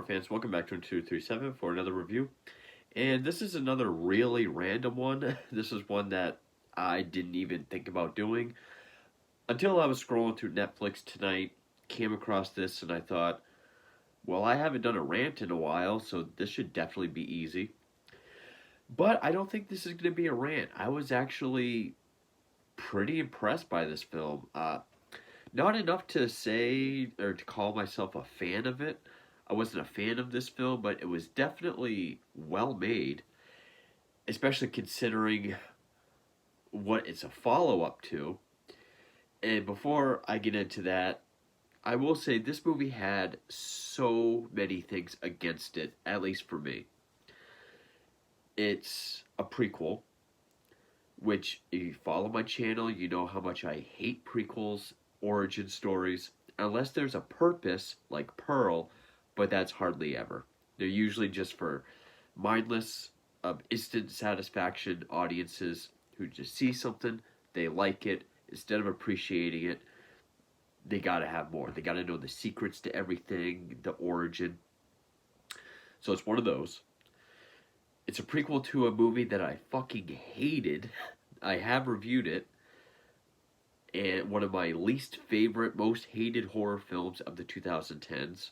fans, welcome back to 237 for another review. And this is another really random one. This is one that I didn't even think about doing until I was scrolling through Netflix tonight, came across this, and I thought, well, I haven't done a rant in a while, so this should definitely be easy. But I don't think this is going to be a rant. I was actually pretty impressed by this film. Not enough to say or to call myself a fan of it. I wasn't a fan of this film, but it was definitely well made, especially considering what it's a follow up to. And before I get into that, I will say this movie had so many things against it, at least for me. It's a prequel, which, if you follow my channel, you know how much I hate prequels, origin stories, unless there's a purpose, like Pearl, but that's hardly ever. They're usually just for mindless, instant satisfaction audiences who just see something, they like it, instead of appreciating it, they gotta have more. They gotta know the secrets to everything, the origin. So it's one of those. It's a prequel to a movie that I fucking hated. I have reviewed it, and one of my least favorite, most hated horror films of the 2010s.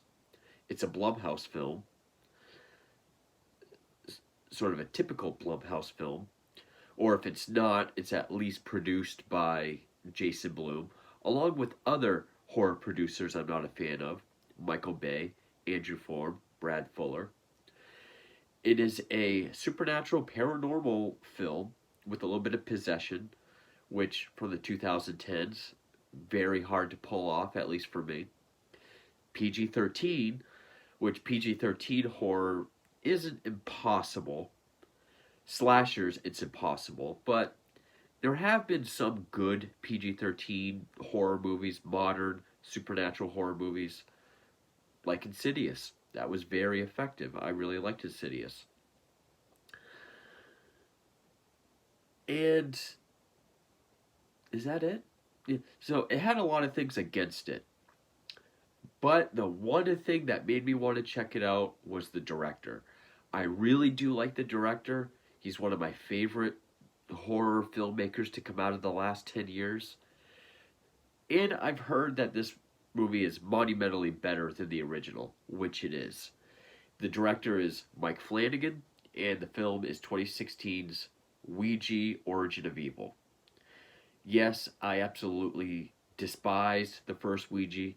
It's a Blumhouse film, sort of a typical Blumhouse film, or if it's not, it's at least produced by Jason Blum, along with other horror producers I'm not a fan of, Michael Bay, Andrew Form, Brad Fuller. It is a supernatural paranormal film with a little bit of possession, which from the 2010s, very hard to pull off, at least for me. PG-13, which PG-13 horror isn't impossible. Slashers, it's impossible, but there have been some good PG-13 horror movies, modern supernatural horror movies, like Insidious. That was very effective. I really liked Insidious. And is that it? Yeah. So it had a lot of things against it. But the one thing that made me want to check it out was the director. I really do like the director. He's one of my favorite horror filmmakers to come out of the last 10 years. And I've heard that this movie is monumentally better than the original, which it is. The director is Mike Flanagan, and the film is 2016's Ouija Origin of Evil. Yes, I absolutely despised the first Ouija.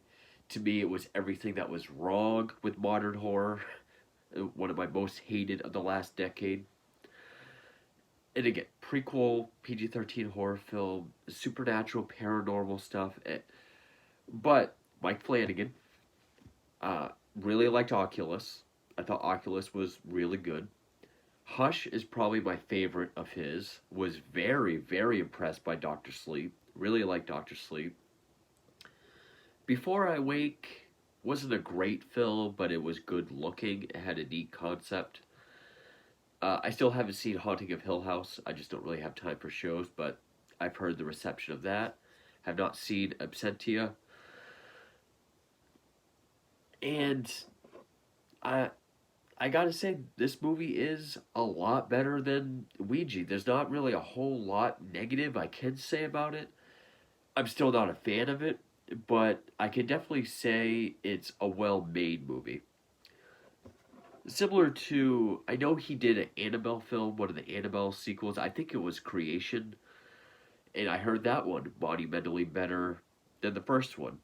To me, it was everything that was wrong with modern horror. One of my most hated of the last decade. And again, prequel, PG-13 horror film, supernatural, paranormal stuff. But Mike Flanagan, really liked Oculus. I thought Oculus was really good. Hush is probably my favorite of his. Was very, very impressed by Doctor Sleep. Really liked Doctor Sleep. Before I Wake wasn't a great film, but it was good looking. It had a neat concept. I still haven't seen Haunting of Hill House. I just don't really have time for shows, but I've heard the reception of that. Have not seen Absentia. And I gotta say, this movie is a lot better than Ouija. There's not really a whole lot negative I can say about it. I'm still not a fan of it, but I can definitely say it's a well-made movie. Similar to, I know he did an Annabelle film, one of the Annabelle sequels. I think it was Creation, and I heard that one monumentally better than the first one.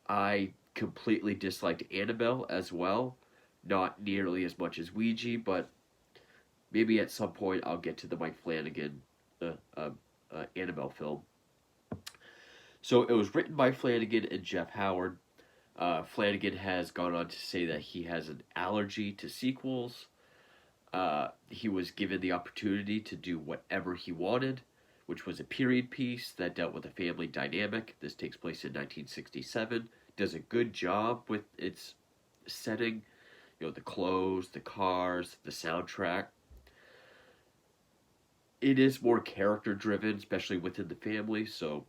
I completely disliked Annabelle as well. Not nearly as much as Ouija, but maybe at some point I'll get to the Mike Flanagan Annabelle film. So it was written by Flanagan and Jeff Howard. Flanagan has gone on to say that he has an allergy to sequels. He was given the opportunity to do whatever he wanted, which was a period piece that dealt with a family dynamic. This takes place in 1967. Does a good job with its setting. You know, the clothes, the cars, the soundtrack. It is more character driven, especially within the family, so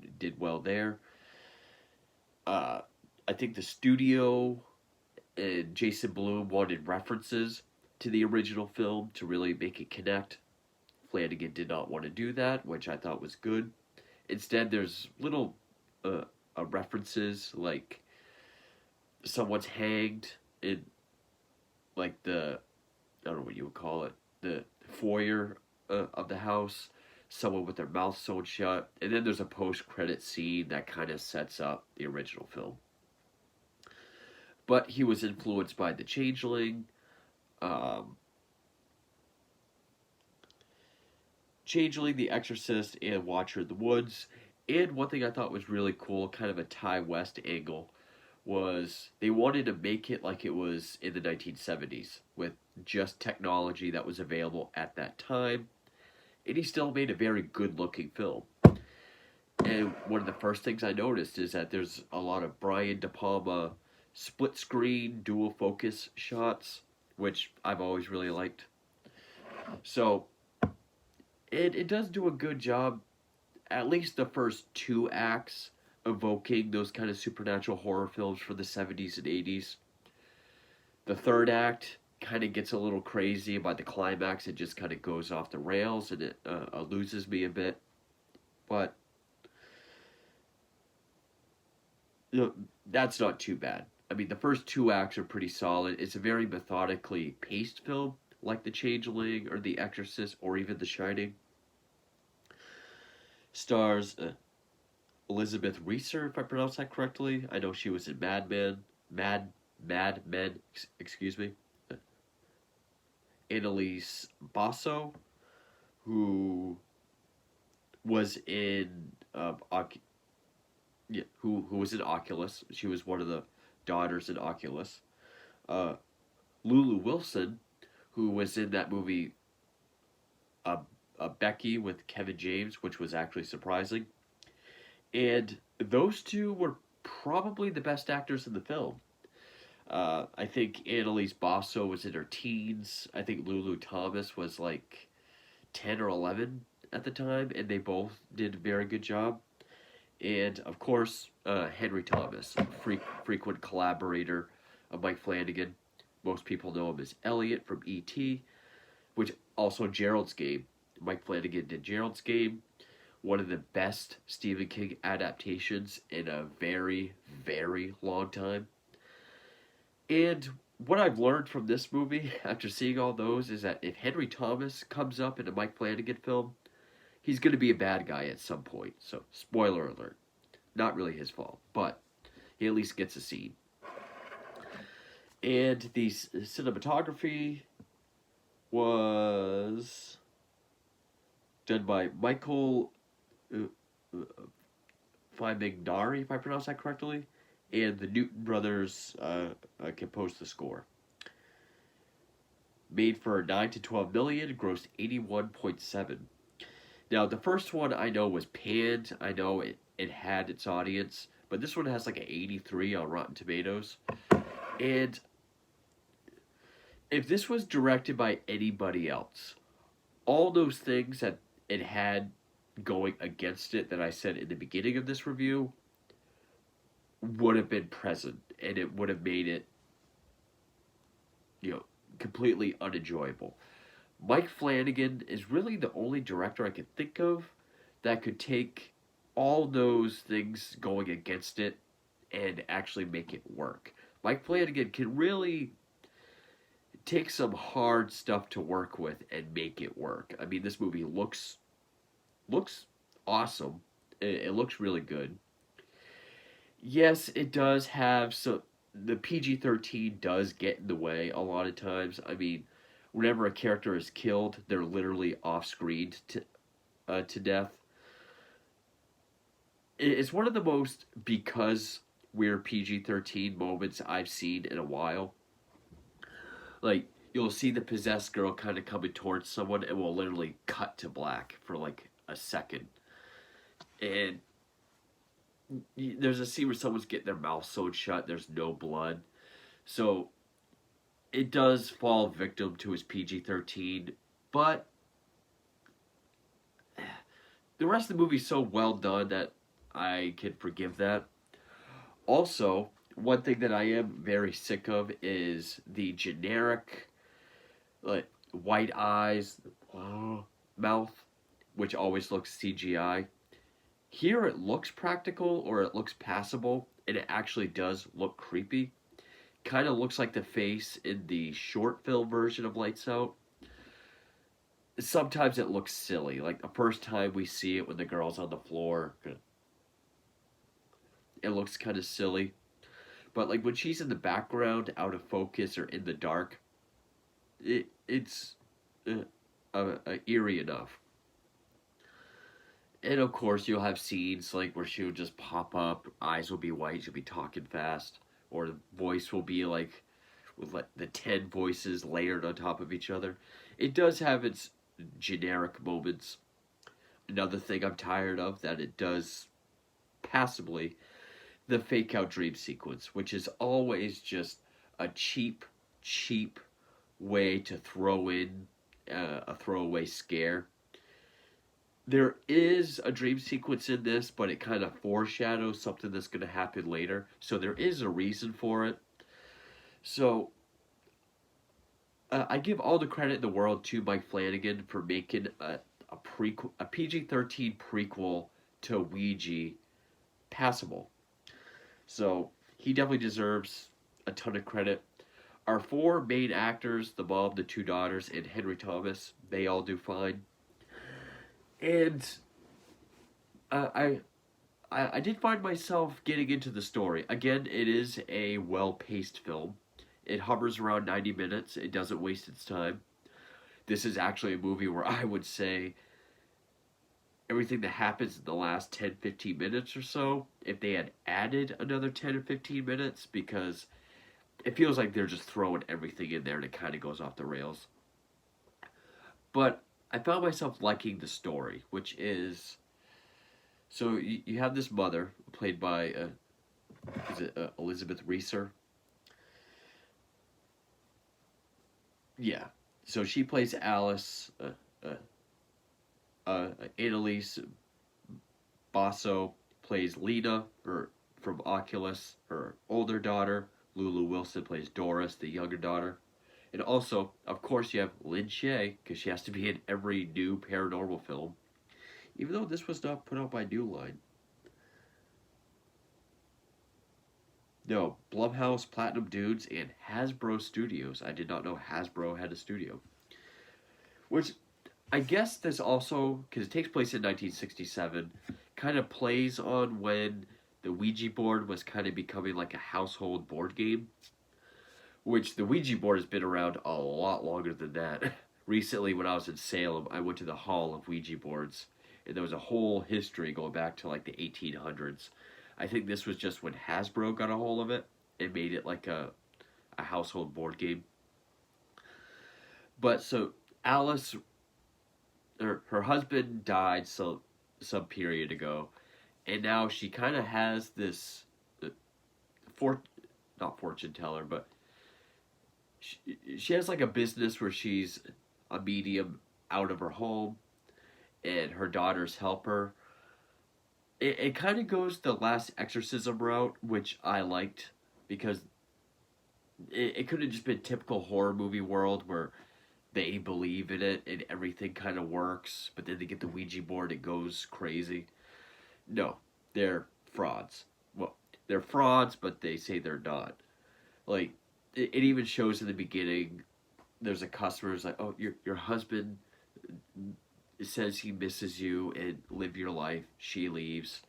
it did well there. I think the studio and Jason Blum wanted references to the original film to really make it connect. Flanagan did not want to do that, which I thought was good. Instead, there's little uh, references like someone's hanged in like the I don't know what you would call it, the foyer of the house, someone with their mouth sewn shut, and then there's a post-credit scene that kind of sets up the original film. But he was influenced by The Changeling, um, The Exorcist, and Watcher in the Woods. And one thing I thought was really cool, kind of a Ty West angle, was they wanted to make it like it was in the 1970s with just technology that was available at that time. And he still made a very good looking film. And one of the first things I noticed is that there's a lot of Brian De Palma split screen, dual focus shots, which I've always really liked. So it does do a good job, at least the first two acts, evoking those kind of supernatural horror films from the 70s and 80s. The third act kind of gets a little crazy. By the climax, it just kind of goes off the rails and it loses me a bit. But you know, that's not too bad. I mean, the first two acts are pretty solid. It's a very methodically paced film, like The Changeling or The Exorcist or even The Shining. Stars Elizabeth Reeser, if I pronounce that correctly. I know she was in Mad Men, excuse me. Annalise Basso, who was in who was in Oculus. She was one of the daughters in Oculus. Lulu Wilson, who was in that movie Becky with Kevin James, which was actually surprising. And those two were probably the best actors in the film. I think Annalise Basso was in her teens. I think Lulu Thomas was like 10 or 11 at the time, and they both did a very good job. And of course, Henry Thomas, frequent collaborator of Mike Flanagan. Most people know him as Elliot from E.T., which also Gerald's Game. Mike Flanagan did Gerald's Game, one of the best Stephen King adaptations in a very, very long time. And what I've learned from this movie, after seeing all those, is that if Henry Thomas comes up in a Mike Flanagan film, he's going to be a bad guy at some point. So, spoiler alert. Not really his fault, but he at least gets a scene. And the cinematography was done by Michael Fimignari, if I pronounce that correctly, and the Newton brothers composed the score. Made for 9 to 12 million, grossed 81.7. Now, the first one I know was panned. I know it had its audience, but this one has like an 83 on Rotten Tomatoes. And if this was directed by anybody else, all those things that it had going against it that I said in the beginning of this review would have been present, and it would have made it, completely unenjoyable. Mike Flanagan is really the only director I could think of that could take all those things going against it and actually make it work. Mike Flanagan can really take some hard stuff to work with and make it work. I mean, this movie looks awesome. It looks really good. Yes, it does have some. The PG-13 does get in the way a lot of times. I mean, whenever a character is killed, they're literally off-screen to death. It's one of the most because we're PG-13 moments I've seen in a while. Like, you'll see the possessed girl kind of coming towards someone and will literally cut to black for like a second. And there's a scene where someone's getting their mouth sewn shut, there's no blood. So it does fall victim to his PG-13, but the rest of the movie is so well done that I can forgive that. Also, one thing that I am very sick of is the generic, like, white eyes, mouth, which always looks CGI. Here it looks practical or it looks passable, and it actually does look creepy. Kind of looks like the face in the short film version of Lights Out. Sometimes it looks silly. Like the first time we see it when the girl's on the floor, it looks kind of silly. But like when she's in the background, out of focus or in the dark, it's eerie enough. And of course, you'll have scenes like where she'll just pop up, eyes will be white, she'll be talking fast, or the voice will be like with like the 10 voices layered on top of each other. It does have its generic moments. Another thing I'm tired of that it does passably, the fake out dream sequence, which is always just a cheap way to throw in a throwaway scare. There is a dream sequence in this, but it kind of foreshadows something that's going to happen later. So there is a reason for it. So I give all the credit in the world to Mike Flanagan for making a prequel, a PG-13 prequel to Ouija passable. So he definitely deserves a ton of credit. Our four main actors, the mom, the two daughters, and Henry Thomas, they all do fine. And I did find myself getting into the story. Again, it is a well-paced film. It hovers around 90 minutes. It doesn't waste its time. This is actually a movie where I would say everything that happens in the last 10, 15 minutes or so, if they had added another 10 or 15 minutes, because it feels like they're just throwing everything in there and it kind of goes off the rails. But I found myself liking the story, which is, so you have this mother played by is it Elizabeth Reeser? Yeah. So she plays Alice. Annalise Basso plays Lena, from Oculus, her older daughter. Lulu Wilson plays Doris, the younger daughter. And also, of course, you have Lynn Shay, because she has to be in every new paranormal film. Even though this was not put out by New Line. No, Blumhouse, Platinum Dunes, and Hasbro Studios. I did not know Hasbro had a studio. Which, I guess this also, because it takes place in 1967, kind of plays on when the Ouija board was kind of becoming like a household board game. Which the Ouija board has been around a lot longer than that. Recently, when I was in Salem, I went to the Hall of Ouija boards, and there was a whole history going back to like the 1800s. I think this was just when Hasbro got a hold of it and made it like a household board game. But so Alice, her husband died some period ago, and now she kind of has this for not fortune teller, but she has like a business where she's a medium out of her home, and her daughters help her. It kind of goes the Last Exorcism route, which I liked, because it could have just been typical horror movie world where they believe in it and everything kind of works, but then they get the Ouija board, it goes crazy. No, they're frauds. Well, they're frauds, but they say they're not. Like, it even shows in the beginning, there's a customer who's like, oh, your husband says he misses you and live your life. She leaves.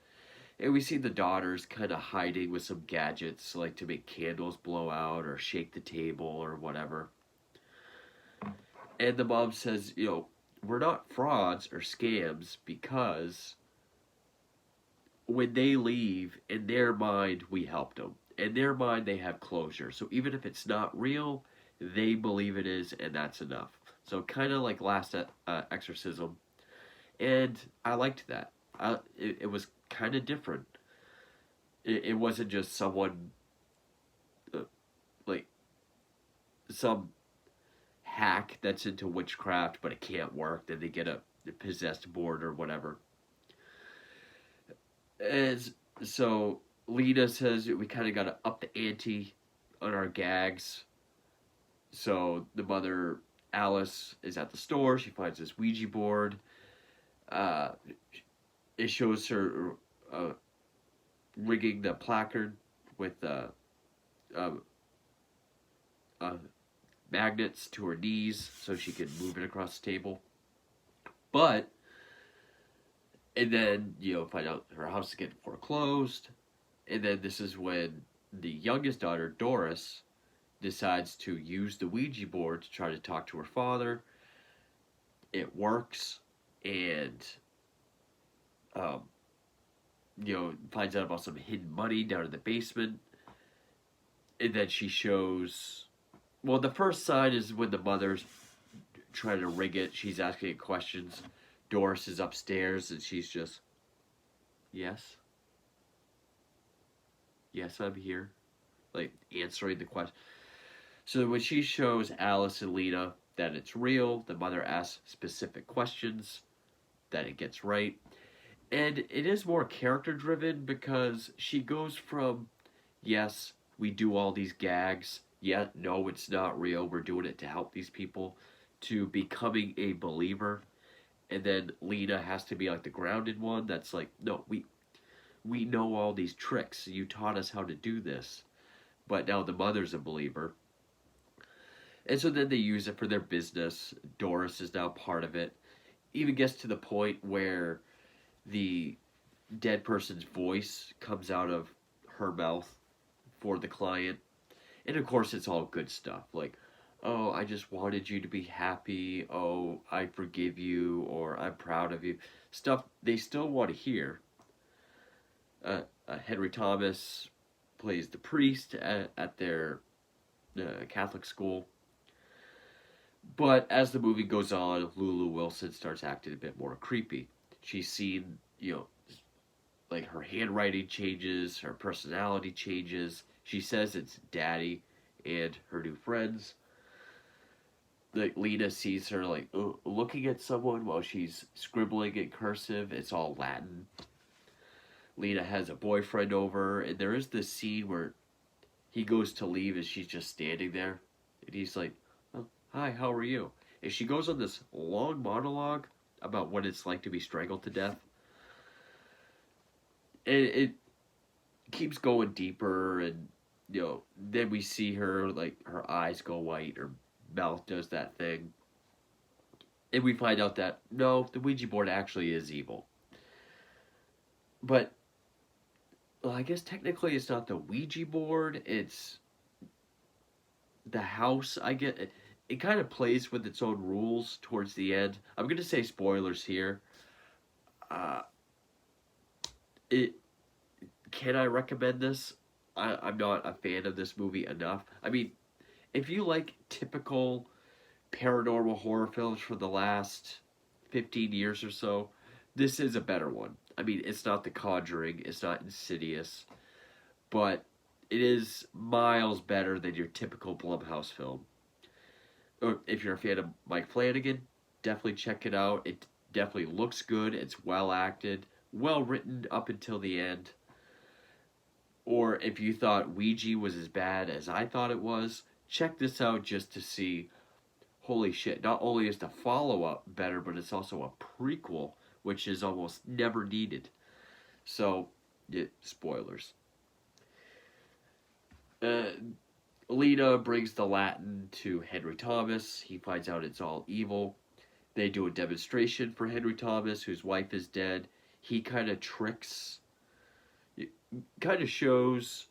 And we see the daughters kind of hiding with some gadgets, like to make candles blow out or shake the table or whatever. And the mom says, we're not frauds or scams because when they leave, in their mind, we helped them. In their mind, they have closure. So even if it's not real, they believe it is, and that's enough. So kind of like Last Exorcism. And I liked that. It was kind of different. It wasn't just someone, like, some hack that's into witchcraft, but it can't work. Then they get a possessed board or whatever. And so Lena says we kind of got to up the ante on our gags. So the mother, Alice, is at the store. She finds this Ouija board. Uh, it shows her rigging the placard with uh, uh, magnets to her knees so she can move it across the table. But, and then, find out her house is getting foreclosed. And then this is when the youngest daughter, Doris, decides to use the Ouija board to try to talk to her father. It works, and um, finds out about some hidden money down in the basement. And then she shows. Well, the first sign is when the mother's trying to rig it. She's asking it questions. Doris is upstairs, and she's just, yes, yes, I'm here, like answering the question. So when she shows Alice and Lena that it's real, the mother asks specific questions that it gets right. And it is more character driven because she goes from, yes, we do all these gags, yeah, no, it's not real, we're doing it to help these people, to becoming a believer. And then Lena has to be like the grounded one that's like, no, we know all these tricks. You taught us how to do this. But now the mother's a believer. And so then they use it for their business. Doris is now part of it. Even gets to the point where the dead person's voice comes out of her mouth for the client. And of course, it's all good stuff. Like, oh, I just wanted you to be happy. Oh, I forgive you. Or I'm proud of you. Stuff they still want to hear. Henry Thomas plays the priest at their Catholic school. But as the movie goes on, Lulu Wilson starts acting a bit more creepy. She's seen, like her handwriting changes, her personality changes. She says it's Daddy and her new friends. Like Lena sees her like looking at someone while she's scribbling in cursive. It's all Latin. Lena has a boyfriend over, and there is this scene where he goes to leave and she's just standing there. And he's like, oh, hi, how are you? And she goes on this long monologue about what it's like to be strangled to death. And it keeps going deeper, and, then we see her, like, her eyes go white, her mouth does that thing. And we find out that, no, the Ouija board actually is evil. But well, I guess technically it's not the Ouija board, it's the house. I get it. It kind of plays with its own rules towards the end. I'm going to say spoilers here. Uh, it Can I recommend this? I'm not a fan of this movie enough. I mean, if you like typical paranormal horror films for the last 15 years or so, this is a better one. I mean, it's not The Conjuring, it's not Insidious, but it is miles better than your typical Blumhouse film. Or if you're a fan of Mike Flanagan, definitely check it out. It definitely looks good. It's well acted, well written up until the end. Or if you thought Ouija was as bad as I thought it was, check this out just to see, holy shit, not only is the follow-up better, but it's also a prequel, which is almost never needed. So, yeah, spoilers. Uh, Lena brings the Latin to Henry Thomas. He finds out it's all evil. They do a demonstration for Henry Thomas, whose wife is dead. He kind of tricks, kind of shows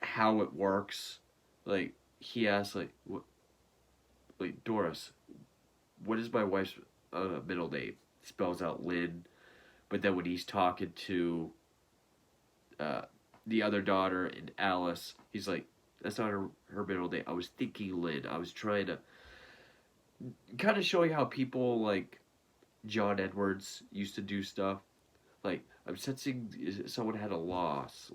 how it works. Like, he asks, like, Doris, what is my wife's middle name? Spells out Lynn. But then when he's talking to the other daughter and Alice, he's like, that's not her middle name. I was thinking Lynn. I was trying to kind of showing how people like John Edwards used to do stuff. Like, I'm sensing someone had a loss.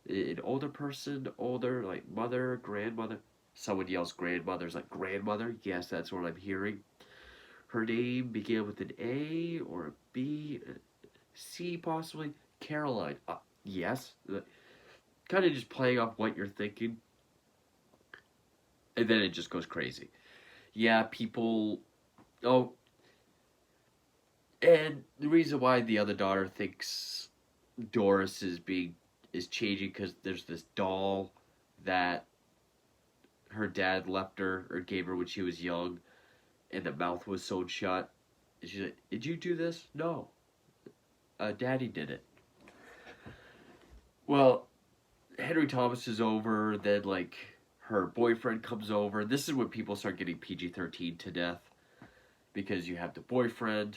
An older person, older, like mother, grandmother. Someone yells grandmother's like, grandmother? Yes, that's what I'm hearing. Her name began with an A or a B, C possibly. Caroline. Yes. Kind of just playing off what you're thinking. And then it just goes crazy. Yeah, people. Oh, and the reason why the other daughter thinks Doris is changing because there's this doll that her dad left her or gave her when she was young, and the mouth was sewn shut. And she's like, "Did you do this?" No, Daddy did it. Well, Henry Thomas is over. Then like her boyfriend comes over. This is when people start getting PG-13 to death because you have the boyfriend.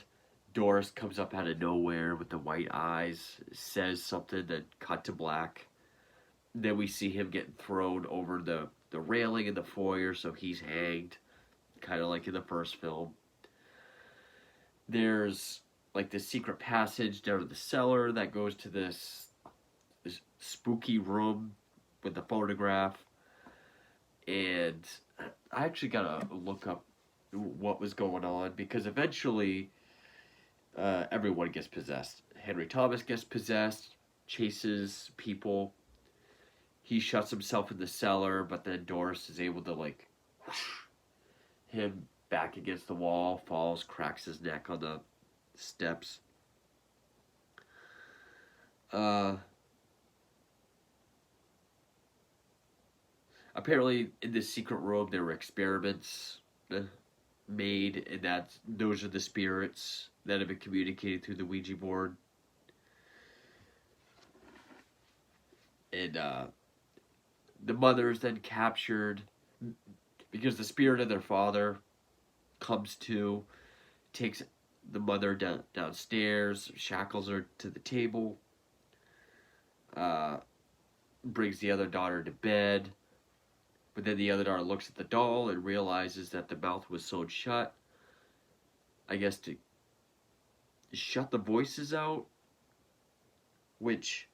Doris comes up out of nowhere with the white eyes, says something that cut to black. Then we see him getting thrown over the railing in the foyer, so he's hanged, kind of like in the first film. There's like this secret passage down to the cellar that goes to this spooky room with the photograph. And I actually gotta look up what was going on because eventually everyone gets possessed. Henry Thomas gets possessed, chases people. He shuts himself in the cellar, but then Doris is able to like whoosh him back against the wall, falls, cracks his neck on the steps. Uh, Apparently, in this secret room, there were experiments made, and those are the spirits that have been communicated through the Ouija board. And the mother is then captured because the spirit of their father comes to, takes the mother downstairs, shackles her to the table, uh, brings the other daughter to bed. But then the other daughter looks at the doll and realizes that the mouth was sewn shut. I guess to shut the voices out, which...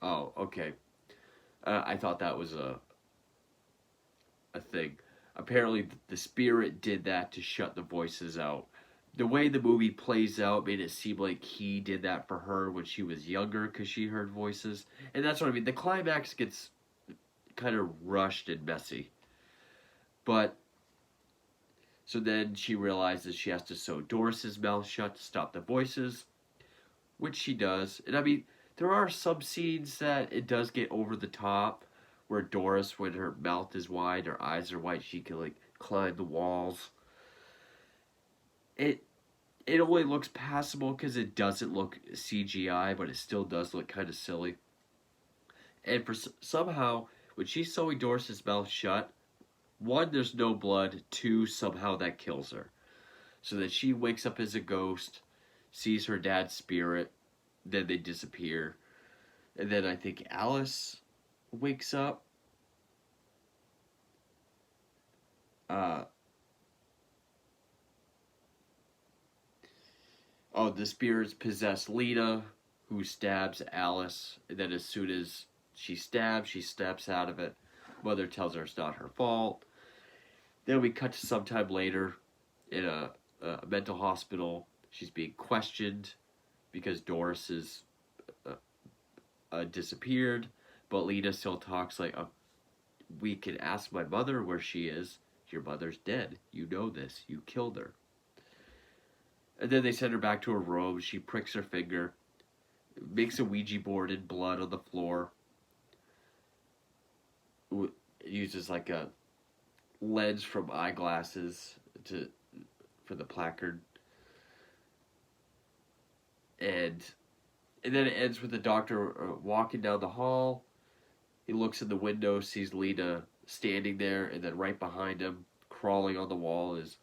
Oh, okay. I thought that was a thing. Apparently, the spirit did that to shut the voices out. The way the movie plays out made it seem like he did that for her when she was younger because she heard voices. And that's what I mean. The climax gets kind of rushed and messy. But, so then she realizes she has to sew Doris's mouth shut to stop the voices, which she does. And I mean, there are some scenes that it does get over the top, where Doris, when her mouth is wide, her eyes are white, she can like climb the walls. It only looks passable because it doesn't look CGI, but it still does look kind of silly. And for somehow, when she's sewing Doris's mouth shut, one, there's no blood. Two, somehow that kills her. So that she wakes up as a ghost, sees her dad's spirit, then they disappear. And then I think Alice wakes up. Uh, oh, the spirits possess Lita, who stabs Alice. And then as soon as she steps out of it. Mother tells her it's not her fault. Then we cut to sometime later in a mental hospital. She's being questioned because Doris is disappeared. But Lita still talks like, we can ask my mother where she is. Your mother's dead. You know this. You killed her. And then they send her back to her room. She pricks her finger, makes a Ouija board in blood on the floor, uses like a lens from eyeglasses for the placard, and then it ends with the doctor walking down the hall. He looks in the window, sees Lita standing there, and then right behind him, crawling on the wall, is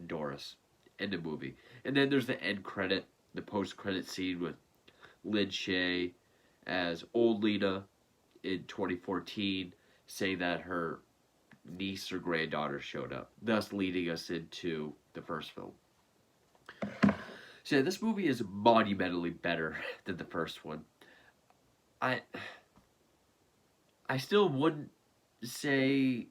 Doris. End of movie. And then there's the end credit, the post-credit scene with Lynn Shay as old Lita in 2014, saying that her niece or granddaughter showed up, thus leading us into the first film. So yeah, this movie is monumentally better than the first one. I still wouldn't say...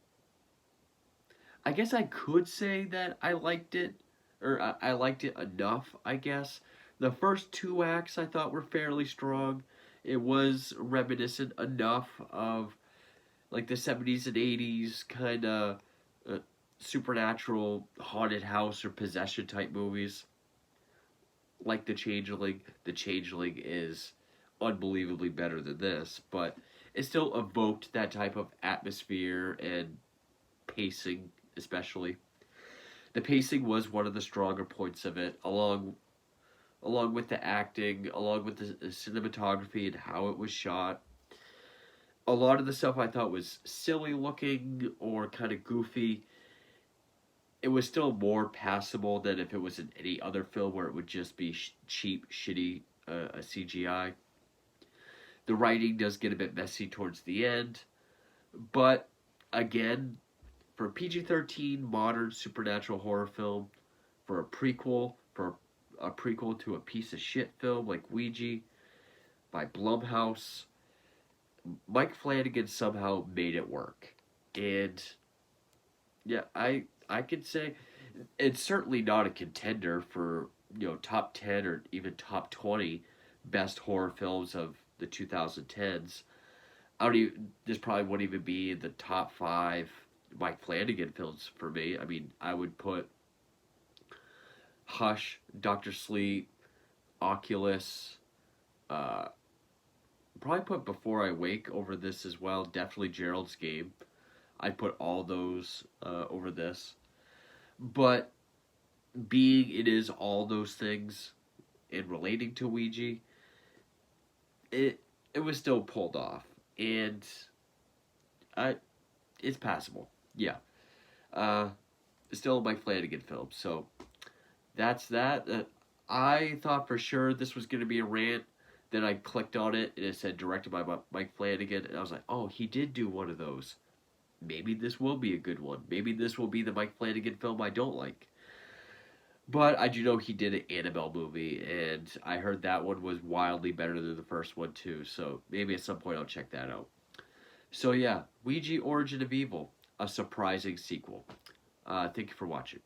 I guess I could say that I liked it or I liked it enough, I guess. The first two acts I thought were fairly strong. It was reminiscent enough of like the 70s and 80s kind of uh, supernatural haunted house or possession type movies like The Changeling. The Changeling is unbelievably better than this, but it still evoked that type of atmosphere and pacing, especially. The pacing was one of the stronger points of it, along with the acting, along with the cinematography and how it was shot. A lot of the stuff I thought was silly looking or kind of goofy. It was still more passable than if it was in any other film where it would just be cheap, shitty CGI. The writing does get a bit messy towards the end, but again, for a PG-13 modern supernatural horror film, for a prequel to a piece of shit film like Ouija by Blumhouse, Mike Flanagan somehow made it work. And yeah, I could say it's certainly not a contender for, top 10 or even top 20 best horror films of the 2010s. I don't even this probably wouldn't even be in the top 5 Mike Flanagan films for me. I mean, I would put Hush, Doctor Sleep, Oculus, uh, probably put Before I Wake over this as well. Definitely Gerald's Game. I'd put all those over this. But being it is all those things and relating to Ouija, it was still pulled off. And I it's passable. Yeah. Uh, still a Mike Flanagan film. So that's that. I thought for sure this was going to be a rant. Then I clicked on it and it said directed by Mike Flanagan. And I was like, oh, he did do one of those. Maybe this will be a good one. Maybe this will be the Mike Flanagan film I don't like. But I do know he did an Annabelle movie, and I heard that one was wildly better than the first one too. So maybe at some point I'll check that out. So yeah, Ouija Origin of Evil, a surprising sequel. Thank you for watching.